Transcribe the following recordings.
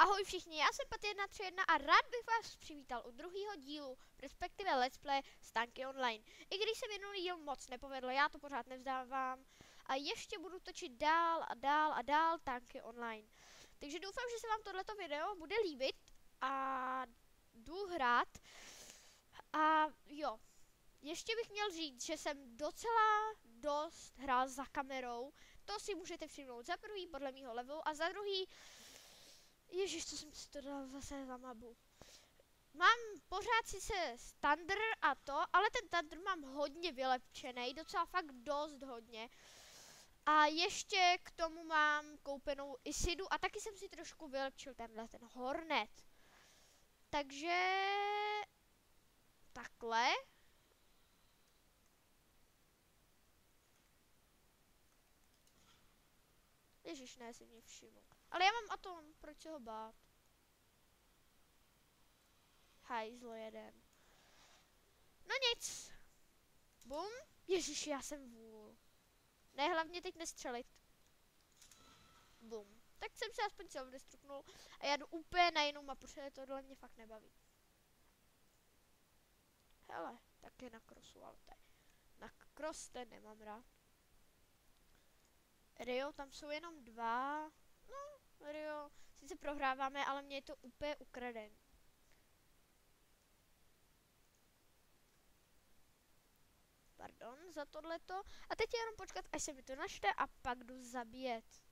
Ahoj všichni, já jsem Pat131 a rád bych vás přivítal u druhého dílu, respektive Let's Play z Tanky Online. I když se minulý díl moc nepovedl, já to pořád nevzdávám a ještě budu točit dál a dál a dál Tanky Online. Takže doufám, že se vám tohleto video bude líbit a jdu hrát. A jo, ještě bych měl říct, že jsem docela dost hrál za kamerou, to si můžete všimnout za prvý podle mýho levelu a za druhý. Ježiš, co jsem si to dal zase za mabu. Mám pořád sice Thunder a to, ale ten Thunder mám hodně vylepčený, docela fakt dost hodně. A ještě k tomu mám koupenou Isidu a taky jsem si trošku vylepčil ten Hornet. Takže takhle. Ježiš, ne, si mě všiml. Ale já mám Atom, proč se ho bát? Hajzlo jeden. No nic. Bum. Ježiš, já jsem vůl. Ne, hlavně teď nestřelit. Bum. Tak jsem se aspoň self-destruknul a já jdu úplně na jinou mapu, protože tohle mě fakt nebaví. Hele, taky na crossu, ale na cross ten nemám rád. Rio, tam jsou jenom dva. No, Rio, sice prohráváme, ale mě je to úplně ukraden. Pardon za tohleto. A teď jenom počkat, až se mi to načte a pak jdu zabíjet.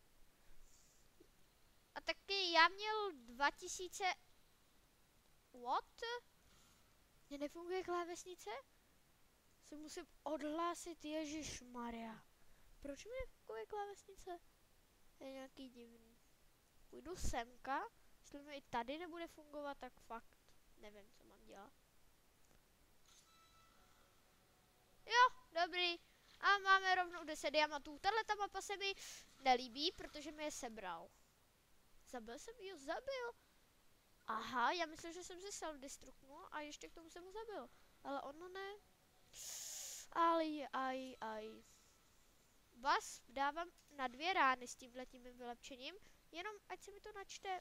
A taky já měl 2000... What? Mně nefunguje klávesnice? Se musím odhlásit, ježišmarja. Proč mi nefunguje klávesnice? To je nějaký divný. Půjdu semka, jestli mi i tady nebude fungovat, tak fakt nevím, co mám dělat. Jo, dobrý. A máme rovnou 10 diamantů. Tahleta mapa se mi nelíbí, protože mi je sebral. Zabil jsem ji, zabil. Aha, já myslím, že jsem se self-destruknul a ještě k tomu jsem ho zabil. Ale ono ne. Aj. Vás dávám na 2 rány s tímhletím vylepčením, jenom ať se mi to načte.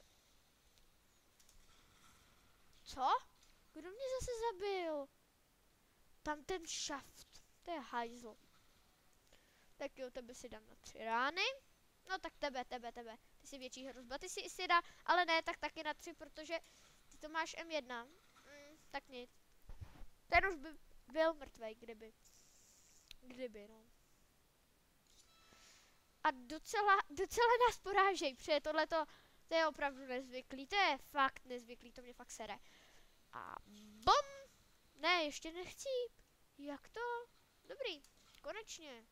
Co? Kdo mě zase zabil? Tam ten šaft. To je hajzl. Tak jo, tebe si dám na 3 rány. No tak tebe. Ty jsi větší hrozba. Ty jsi Isida, ale ne, tak taky na 3, protože ty to máš M1. Tak nic. Ten už by byl mrtvej, kdyby, no. A docela nás porážej, protože tohleto, to je opravdu nezvyklý, to je fakt nezvyklý, to mě fakt sere. A bom! Ne, ještě nechci. Jak to? Dobrý, konečně.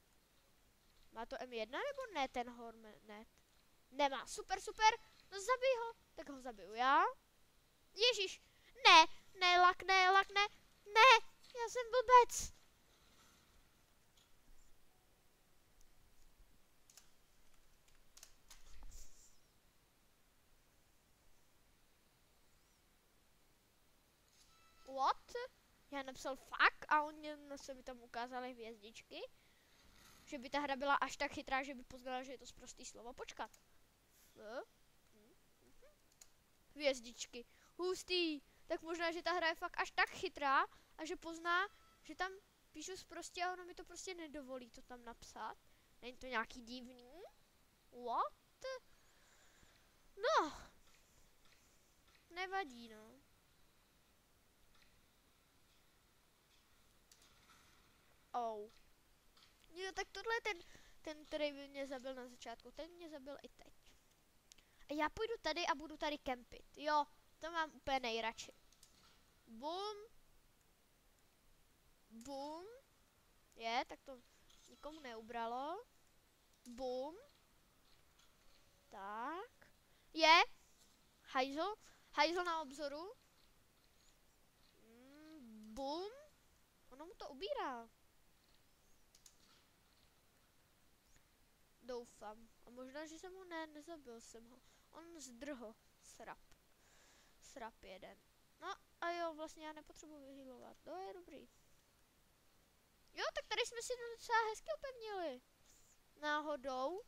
Má to M1 nebo ne ten Hornet? Nemá, super, no zabij ho, tak ho zabiju já. Ježíš, ne, lakne, já jsem blbec. What? Já napsal fuck a oni se mi tam ukázali hvězdičky. Že by ta hra byla až tak chytrá, že by poznala, že je to sprostý slovo. Počkat. Hvězdičky. Hustý. Tak možná, že ta hra je fakt až tak chytrá a že pozná, že tam píšu sprostě a ono mi to prostě nedovolí to tam napsat. Není to nějaký divný? What? No. Nevadí, no. Oh. Jo, tak tohle je ten, který by mě zabil na začátku. Ten mě zabil i teď. A já půjdu tady a budu tady kempit. Jo, to mám úplně nejradši. Bum. Bum. Je, tak to nikomu neubralo. Bum. Tak. Je. Hajzl na obzoru. Bum. Ono mu to ubírá. Doufám. A možná, že jsem ho nezabil jsem ho. On zdrhl. Srap jeden. No a jo, vlastně já nepotřebuji vyhýlovat. To je dobrý. Jo, tak tady jsme si to docela hezky upevnili. Náhodou.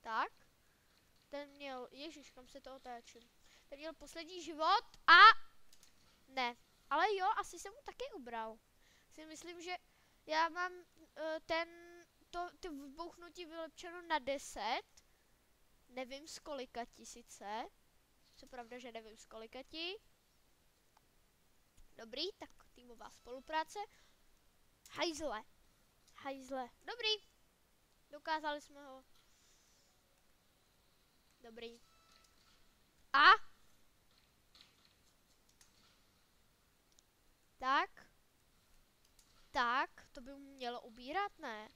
Tak. Ten měl, ježiš, kam se to otáčím. Ten měl poslední život a... Ne, ale jo, asi jsem mu taky ubral. Si myslím, že já mám ty vbouchnutí vylepšeno na 10. Nevím z kolika tisíce. Co pravda, že nevím z kolika ti. Dobrý, tak týmová spolupráce. Hajzle. Hajzle. Dobrý. Dokázali jsme ho. Dobrý. A? Tak. Tak, to by mu mělo ubírat, ne?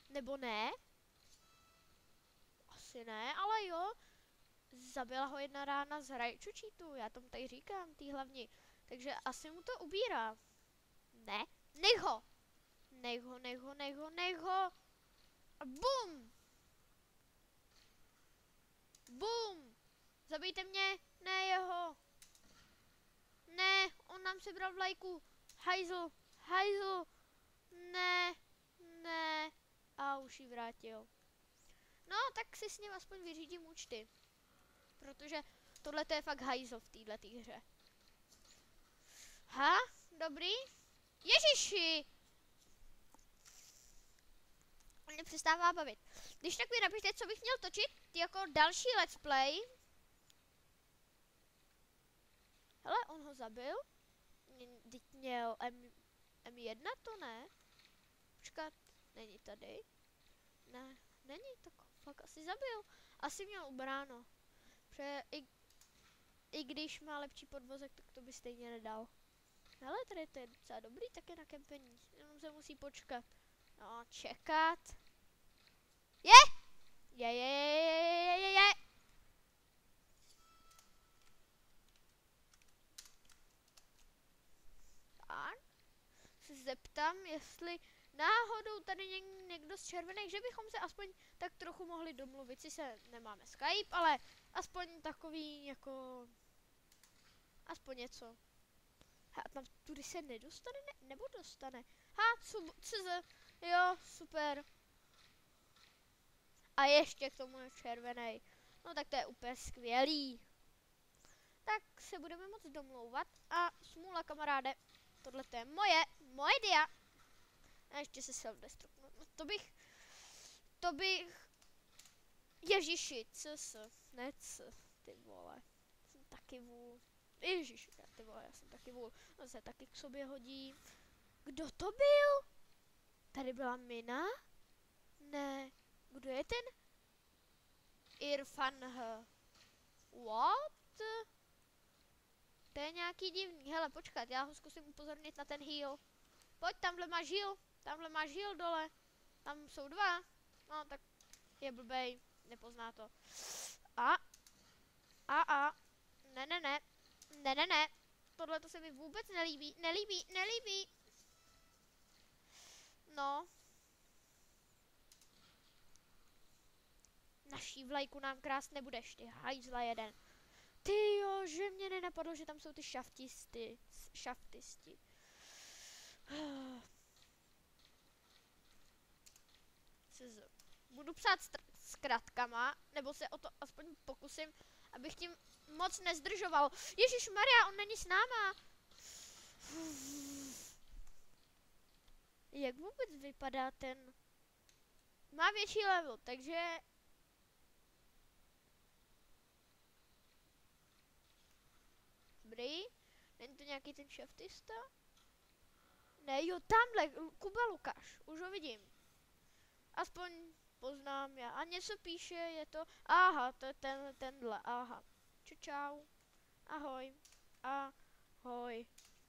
Nebo ne? Asi ne, ale jo. Zabila ho jedna rána z rajčučítu, já tomu tady říkám, tý hlavní. Takže asi mu to ubírá. Ne? Nech ho! Nech ho, nech ho, nech ho, nech ho! A bum! Bum! Zabijte mě! Ne jeho! Ne, on nám sebral vlajku. Hajzl, hajzl! Ne, ne. A už ji vrátil. No, tak si s ním aspoň vyřídím účty. Protože tohle je fakt hajzl v této hře. Ha, dobrý. Ježiši! Mě přestává bavit. Když tak mi napište, co bych měl točit jako další let's play. Hele, on ho zabil. Teď měl M1, to ne? Počkat, není tady. Ne, není, tak fakt asi zabil. Asi měl ubráno. Protože i když má lepší podvozek, tak to by stejně nedal. Hele, tady to je docela dobrý, tak je na kempení. Jenom se musí počkat. No, čekat. Je! Je. Tak. Se zeptám, jestli náhodou tady někdo z červených, že bychom se aspoň tak trochu mohli domluvit. Sice nemáme Skype, ale aspoň takový jako... Aspoň něco. A tam tudy se nedostane, nebo dostane? Ha, jo, super. A ještě k tomu je červený. No tak to je úplně skvělý. Tak se budeme moc domlouvat a smůla kamaráde. Tohle to je moje dia. A ještě se self-destruktnu. No to bych, ježiši, ne ty vole. Jsem taky vůl. Ježiši, ty vole, já jsem taky vůl. On se taky k sobě hodí. Kdo to byl? Tady byla mina? Ne. Kdo je ten? Irfan H. What? To je nějaký divný. Hele, počkat, já ho zkusím upozornit na ten heal. Pojď, tamhle máš heal dole. Tam jsou dva. No, tak je blbej, nepozná to. Ne. Tohle to se mi vůbec nelíbí. No. Naší vlajku nám krást nebudeš, ty hajzla jeden. Ty jo, že mě nenapadlo, že tam jsou ty šaftisti. Budu psát s kratkama, nebo se o to aspoň pokusím, abych tím moc nezdržoval. Ježišmarja, on není s náma. Jak vůbec vypadá ten... Má větší level, takže... Dobrý. Není to nějaký ten šaftista? Ne, jo, tamhle, Kuba Lukáš, už ho vidím. Aspoň poznám já. A něco píše, je to... Aha, to je tenhle, aha. Čau. Ahoj. Ahoj.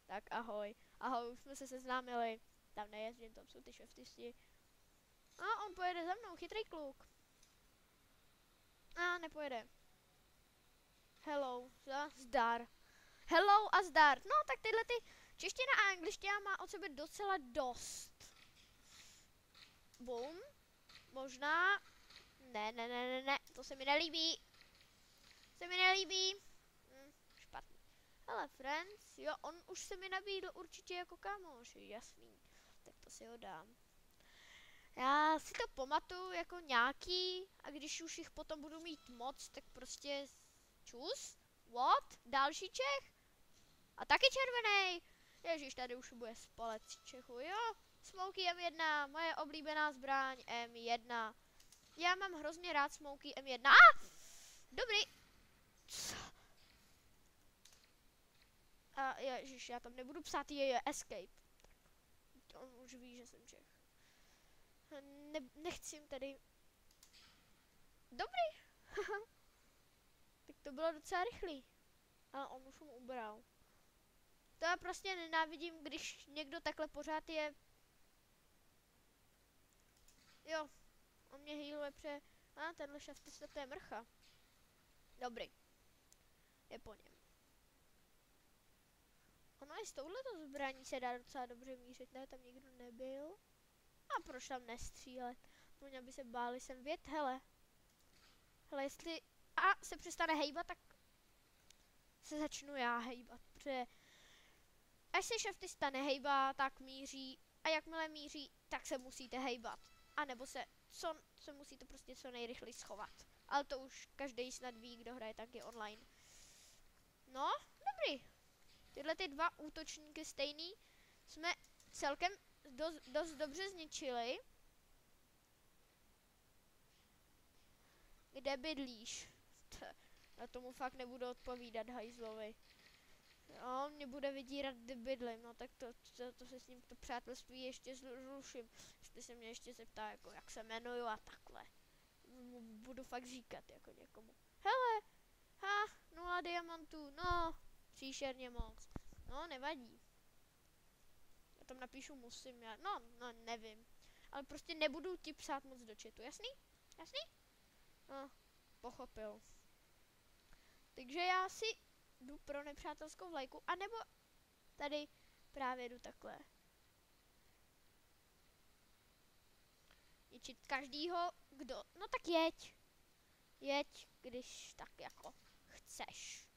Tak ahoj. Ahoj, už jsme se seznámili. Tam nejezdím, tam jsou ty šaftisti. A on pojede za mnou, chytrý kluk. A nepojede. Hello, zdar. Hello a zdar. No, tak tyhle ty čeština a angličtina má od sebe docela dost. Boom. Možná. Ne, to se mi nelíbí. Špatný. Hele, friends, jo, on už se mi nabídl určitě jako kámoš, jasný. Tak to si ho dám. Já si to pamatuju jako nějaký a když už jich potom budu mít moc, tak prostě čus? What? Další Čech? A taky červený. Ježíš, tady už bude spolec Čechu, jo? Smokey M1, moje oblíbená zbraň M1. Já mám hrozně rád Smokey M1. Dobrý. A ježiš, já tam nebudu psát je escape. Tak, on už ví, že jsem Čech. Nechci jim tady. Dobrý. Tak to bylo docela rychlý. A on už mu ubral. To já prostě nenávidím, když někdo takhle pořád je. Jo, on mě healuje tenhle šaftista, to je mrcha. Dobrý. Je po něm. Ono i s touhleto zbraní se dá docela dobře mířit, ne? Tam nikdo nebyl. A proč tam nestřílet? Oni aby se báli sem vět, hele. Hele, jestli se přestane hejbat, tak se začnu já hejbat, protože až se šaftista nehejbá, tak míří a jakmile míří, tak se musíte hejbat. A nebo se musíte prostě co nejrychleji schovat. Ale to už každý snad ví, kdo hraje tanky online. No, dobrý. Tyhle ty dva útočníky stejný jsme celkem dost dobře zničili. Kde bydlíš? Na tomu fakt nebudu odpovídat hajzlovi. On mě bude vydírat, kde bydlím, no tak to se s ním to přátelství ještě zruším. Jestli se mě ještě zeptá, jako jak se jmenuju a takhle. Budu fakt říkat jako někomu. Hele, 0 diamantů, no, příšerně moc. No, nevadí. Já tam napíšu musím, no, nevím. Ale prostě nebudu ti psát moc do chatu, jasný? Jasný? No, pochopil. Takže já si jdu pro nepřátelskou vlajku, anebo tady právě jdu takhle. Ničit každýho, kdo, no tak jeď. Jeď, když tak jako chceš.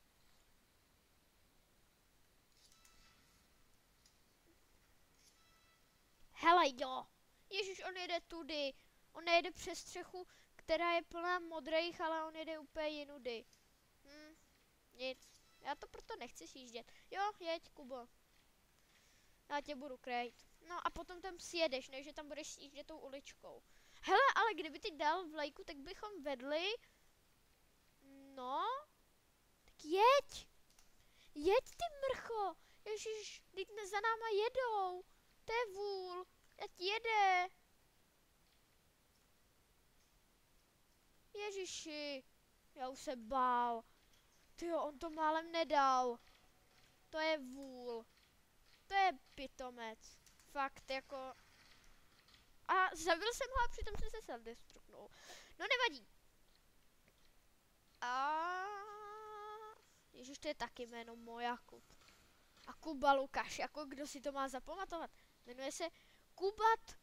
Hele jo, ježiš, on jede tudy, on nejede přes střechu, která je plná modrých, ale on jede úplně jinudy. Nic, já to proto nechci sjíždět. Jo, jeď, Kubo. Já tě budu krejt. No a potom tam sjedeš, než že tam budeš sjíždět tou uličkou. Hele, ale kdyby ty dal vlajku, tak bychom vedli. No, tak jeď. Jeď ty mrcho. Ježiš, teď za náma jedou. To je vůl, ať jede. Ježiši, já už se bál. Tyjo, on to málem nedal. To je vůl. To je pitomec. Fakt jako. A zabil jsem ho a přitom jsem se self-destruktnul. No nevadí. Ježiš, to je taky jméno Mojakub. A Kuba Lukáš, jako kdo si to má zapamatovat? Jmenuje se Kubat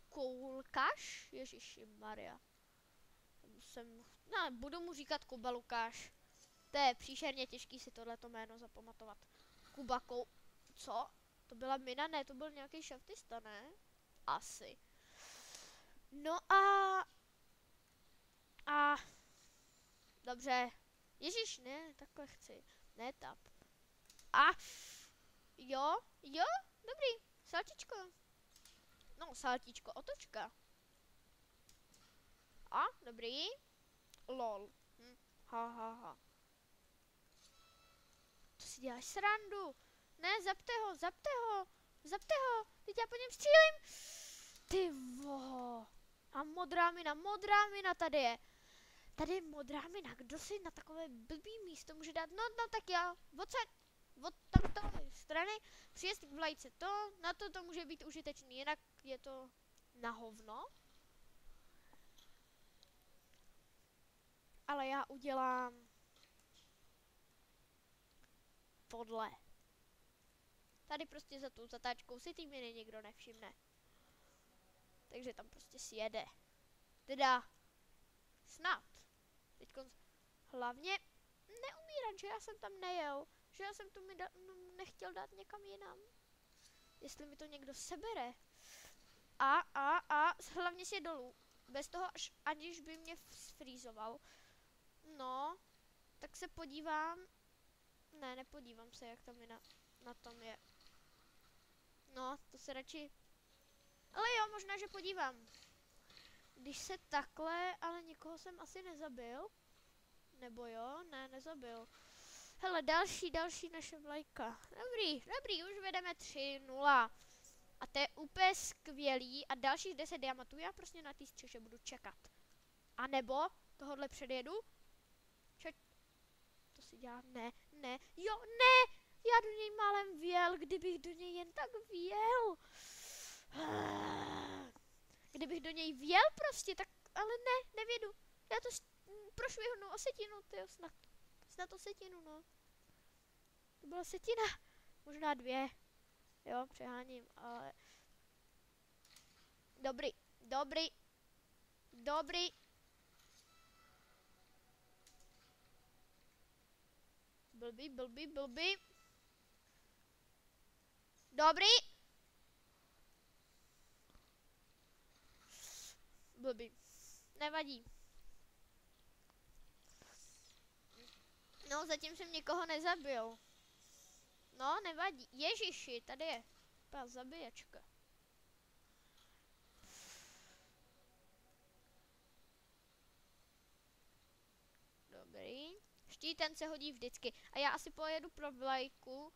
Koulkaš? Ježiši Maria. Budu mu říkat Kuba Lukáš. To je příšerně těžký si tohleto jméno zapamatovat. Kuba co? To byla mina? Ne, to byl nějaký šaftista, ne? Asi. No dobře. Ježiš, ne, takhle chci. Ne, tap. Jo, dobrý. Saltičko. No, saltičko, otočka. Dobrý. Lol. Ha. To si děláš srandu. Ne, zapte ho. Teď já po něm střílím. Ty voho. A modrá mina tady je. Tady je modrá mina. Kdo si na takové blbý místo může dát? No tak já. Od tamto strany přijezd k vlajce. Na to může být užitečný. Jinak je to na hovno. Ale já udělám podle. Tady prostě za tou zatáčkou si ty miny nikdo nevšimne. Takže tam prostě sjede. Teda snad. Teďko hlavně neumírat, že já jsem tam nejel. Že já jsem tu nechtěl dát někam jinam. Jestli mi to někdo sebere. A hlavně si je dolů. Bez toho, aniž by mě sfrýzoval. No, tak se podívám. Ne, nepodívám se, jak tam je na tom je. No, to se radši... Ale jo, možná, že podívám. Když se takhle, ale nikoho jsem asi nezabil. Nebo jo? Ne, nezabil. Hele, další naše vlajka. Dobrý, už vedeme 3-0. A to je úplně skvělý. A dalších 10 diamantů já prostě na té střeše budu čekat. A nebo tohodle předjedu. To si dělám, ne. Jo, ne! Já do něj málem vjel, kdybych do něj jen tak vjel. Kdybych do něj vjel prostě, tak, ale ne, nevědu. Já to prošvihnu o setinu, tyjo, snad o setinu, no. To byla setina, možná 2. Jo, přeháním, ale... Dobrý. Blbý. Dobrý. Blbý. Nevadí. No, zatím jsem nikoho nezabil. No, nevadí. Ježiši, tady je ta zabíječka. Dobrý. Štíten se hodí vždycky. A já asi pojedu pro vlajku,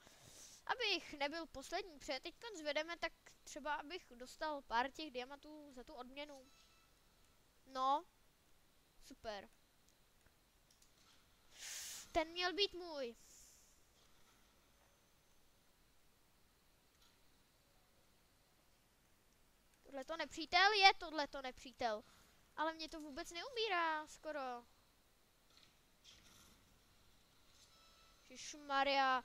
abych nebyl poslední, protože teď zvedeme, tak třeba abych dostal pár těch diamantů za tu odměnu. No, super. Ten měl být můj. Tohleto nepřítel je tohleto nepřítel. Ale mě to vůbec neumírá, skoro. Ježišmarja.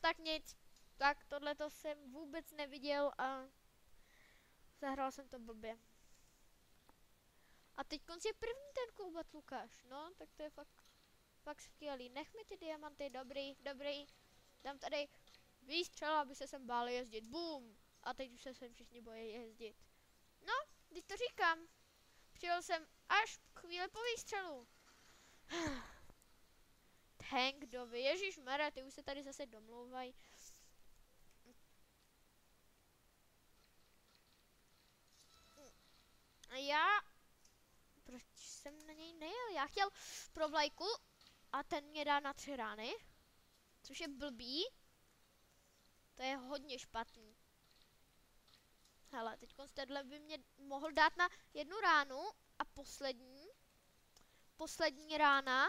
Tak nic. Tak tohleto jsem vůbec neviděl a zahrál jsem to blbě. A teď je první ten koubat Lukáš. No, tak to je fakt skvělý. Nech mi ty diamanty, dobrý. Dám tady výstřel, aby se sem báli jezdit. Bum! A teď už se sem všichni bojí jezdit. No, teď to říkám. Přijel jsem až chvíli po výstřelu. Tankdovi, ježišmarja, ty už se tady zase domlouvají. A já... Proč jsem na něj nejel? Já chtěl pro vlajku a ten mě dá na 3 rány. Což je blbý. To je hodně špatný. Hele, teď tenhle by mě mohl dát na 1 ránu a poslední rána.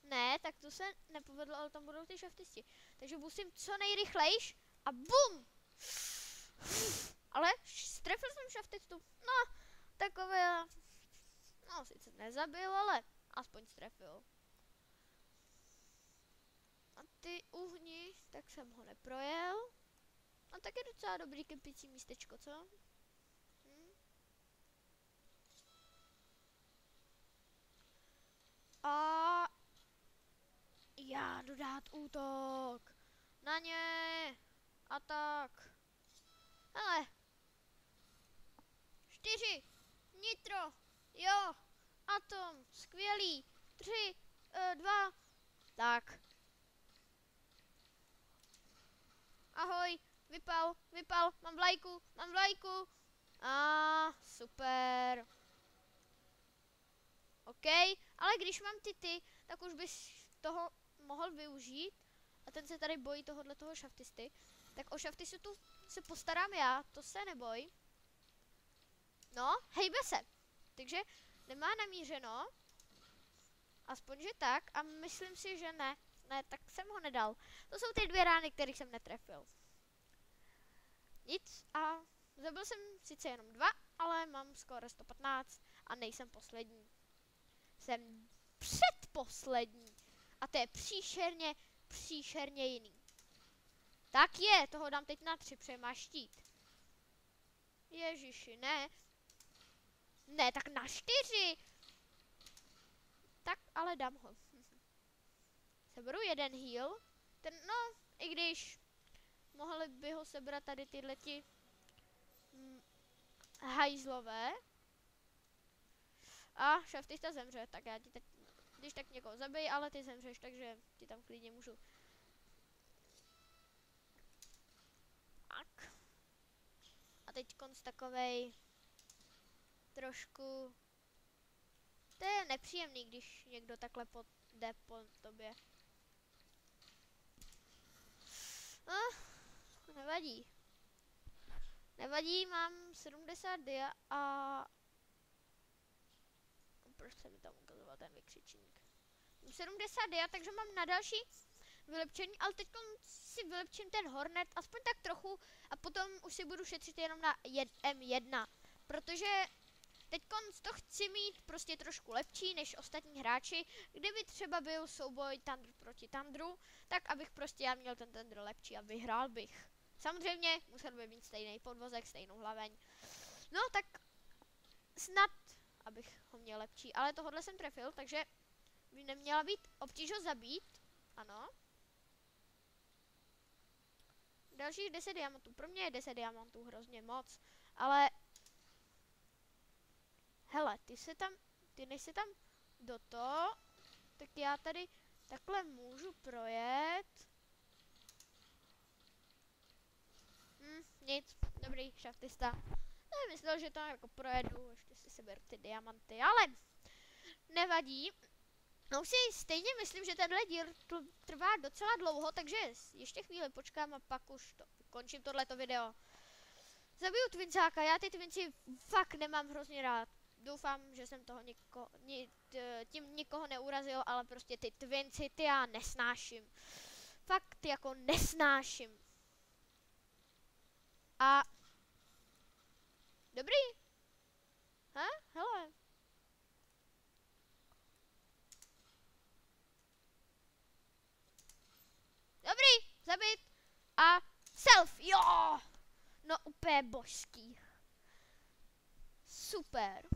Ne, tak to se nepovedlo, ale tam budou ty šaftisti. Takže musím co nejrychlejš a bum! Ale strefil jsem šaftistu. No, takové... No, sice nezabil, ale aspoň strefil. A ty uhni, tak jsem ho neprojel. A tak je docela dobrý kempicí místečko, co? A já jdu dát útok. Na ně. A tak. Hele. 4. Nitro. Jo. Atom. Skvělý. 3. 2. Tak. Ahoj. Vypal. Mám vlajku. Super. OK, ale když mám ty, tak už bys toho mohl využít. A ten se tady bojí toho šaftisty. Tak o šaftistu se postarám já, to se neboj. No, hejbe se. Takže nemá namířeno. Aspoň, že tak. A myslím si, že ne. Ne, tak jsem ho nedal. To jsou ty 2 rány, kterých jsem netrefil. Nic. A zabil jsem sice jenom 2, ale mám skoro 115 a nejsem poslední. Jsem předposlední. A to je příšerně jiný. Tak je, toho dám teď na 3, protože má štít. Ježiši, ne. Ne, tak na 4. Tak, ale dám ho. Seberu 1 heal. Ten, no, i když mohli by ho sebrat tady tyhleti hajzlové. A šaftista zemře, tak já ti teď, když tak někoho zabij, ale ty zemřeš, takže ti tam klidně můžu. Tak. A teď konc takovej trošku. To je nepříjemný, když někdo takhle jde po tobě. Nevadí. Nevadí, mám 70 dia a... Proč se mi tam ukazoval ten vykřičník? 70 dia, takže mám na další vylepčení, ale teď si vylepčím ten Hornet aspoň tak trochu a potom už si budu šetřit jenom na M1, protože teď to chci mít prostě trošku lepší než ostatní hráči. Kdyby třeba byl souboj Tundr proti Tundru, tak abych prostě já měl ten Tundr lepší a vyhrál bych. Samozřejmě musel by mít stejný podvozek, stejnou hlaveň. No tak snad, abych ho měl lepší, ale tohle jsem trefil, takže by neměla být obtíž ho zabít. Ano. Dalších 10 diamantů. Pro mě je 10 diamantů hrozně moc, ale hele, ty než se tam do toho, tak já tady takhle můžu projet. Nic, dobrý, šaftista. Myslel, že to jako projedu, ještě si seberu ty diamanty, ale nevadí. No už si stejně myslím, že tenhle díl trvá docela dlouho, takže ještě chvíli počkám a pak už to končím tohleto video. Zabiju twincáka, já ty twinci fakt nemám hrozně rád. Doufám, že jsem toho tím nikoho neurazil, ale prostě ty twinci, ty já nesnáším. Fakt ty jako nesnáším. A... Dobrý. Hele. Dobrý, zabit. A self, jo. No úplně božský. Super.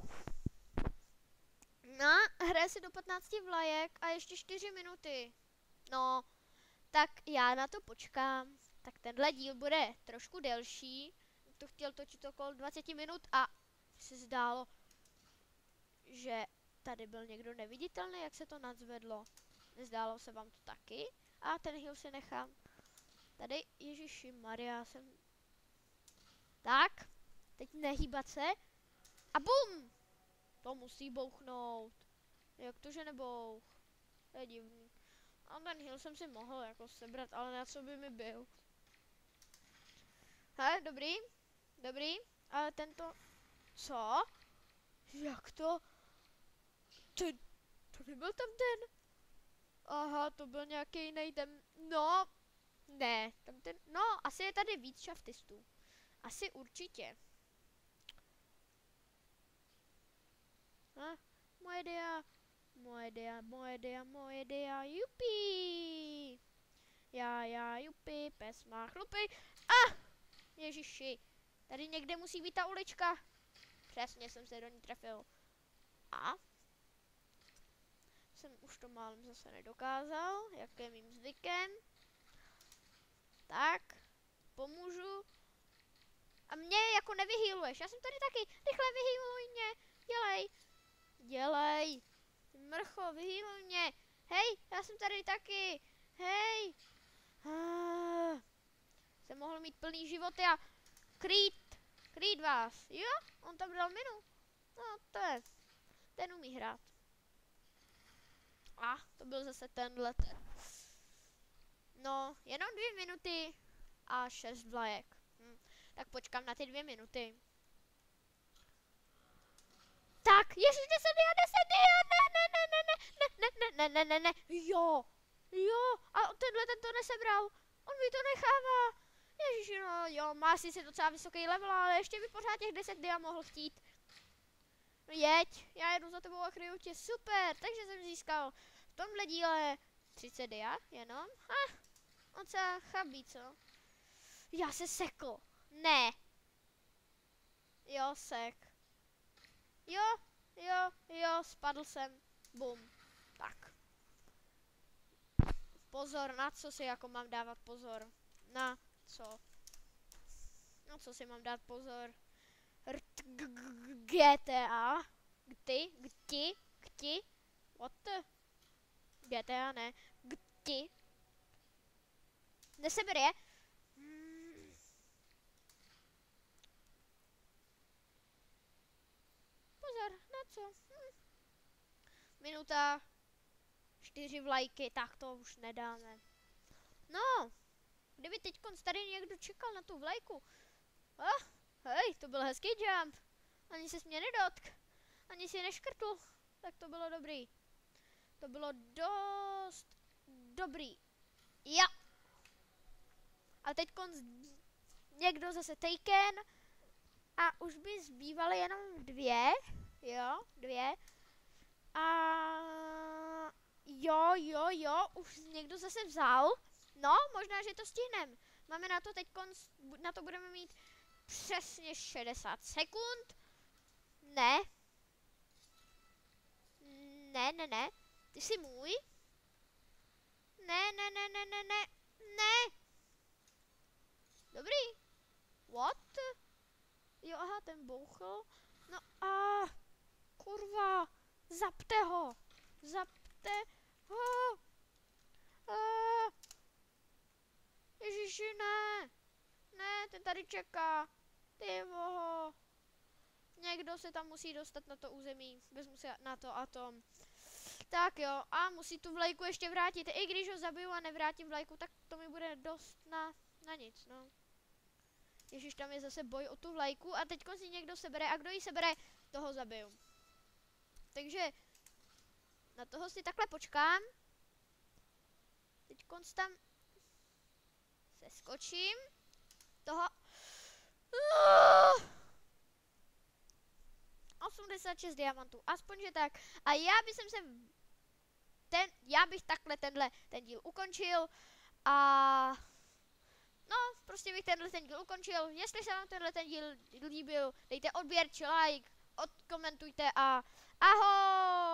No, hraje se do 15 vlajek a ještě 4 minuty. No, tak já na to počkám. Tak tenhle díl bude trošku delší. To chtěl točit okolo 20 minut a se zdálo, že tady byl někdo neviditelný, jak se to nadzvedlo. Nezdálo se vám to taky? A ten heal si nechám. Tady, Ježiši Maria, jsem... Tak, teď nehýbat se. A bum! To musí bouchnout. Jak to, že nebouch? To je divný. A ten heal jsem si mohl jako sebrat, ale na co by mi byl? Hele, dobrý. Dobrý. Ale tento... Co? Jak to? To nebyl tam ten? Aha, to byl nějaký jiný ten... No, ne, tam ten... No, asi je tady víc šaftistů. Asi určitě. Moje dia. Moje dia, moje dia, moje dia, jupi. Já, jupi, pes má chlupy. Ježiši, tady někde musí být ta ulička. Přesně jsem se do ní trefil. A? Jsem už to málem zase nedokázal, jak je mým zvykem. Tak, pomůžu. A mě jako nevyhýluješ, já jsem tady taky. Rychle vyhýluj mě, dělej. Mrcho, vyhýluj mě. Hej, já jsem tady taky. Hej. Jsem mohl mít plný životy a krýt vás. Jo, on tam dal minu. No, ten umí hrát. A to byl zase tenhle. No, jenom 2 minuty a 6 vlajek. Tak počkám na ty 2 minuty. Tak, ježiš, 10 dia, ne, jo, a tenhle ten to nesebral, on mi to nechává, ježiši, no jo, má sice docela vysoký level, ale ještě by pořád těch 10 dia mohl chtít. No jeď, já jedu za tebou a kryju tě, super, takže jsem získal v tomhle díle 30 dia, jenom, on se chabí, co? Já se sekl, ne. Jo, sek. Jo, spadl jsem. Bum. Tak. Pozor, na co si jako mám dávat pozor? Na co? Na co si mám dát pozor? GTA. Kti. What the? GTA ne. Kti. Neseber je. Pozor, na co? Minuta. 4 vlajky, tak to už nedáme. No, kdyby teď tady někdo čekal na tu vlajku. Hej, to byl hezký jump. Ani se mě nedotk. Ani si neškrtl. Tak to bylo dobrý. To bylo dost dobrý. Ja. A teď někdo zase taken. A už by zbývaly jenom 2. Jo, 2. A jo, už někdo zase vzal. No, možná, že to stihneme. Máme na to teď, na to budeme mít přesně 60 sekund. Ne. Ty jsi můj? Ne. Dobrý. What? Jo, aha, ten bouchl. No a kurva. Zapte ho. Ježiši, ne. Ne, ten tady čeká. Ty voho. Někdo se tam musí dostat na to území. Vezmu se na to atom. Tak jo, a musí tu vlajku ještě vrátit. I když ho zabiju a nevrátím vlajku, tak to mi bude dost na nic, no. Ježiš, tam je zase boj o tu vlajku a teď si někdo sebere a kdo ji sebere, toho zabiju. Takže na toho si takhle počkám. Teď tam seskočím. Toho. 86 diamantů, aspoň že tak. A já bych takhle ten díl ukončil a no, prostě bych ten díl ukončil. Jestli se vám ten díl líbil, dejte odběr či like, odkomentujte a ahoj!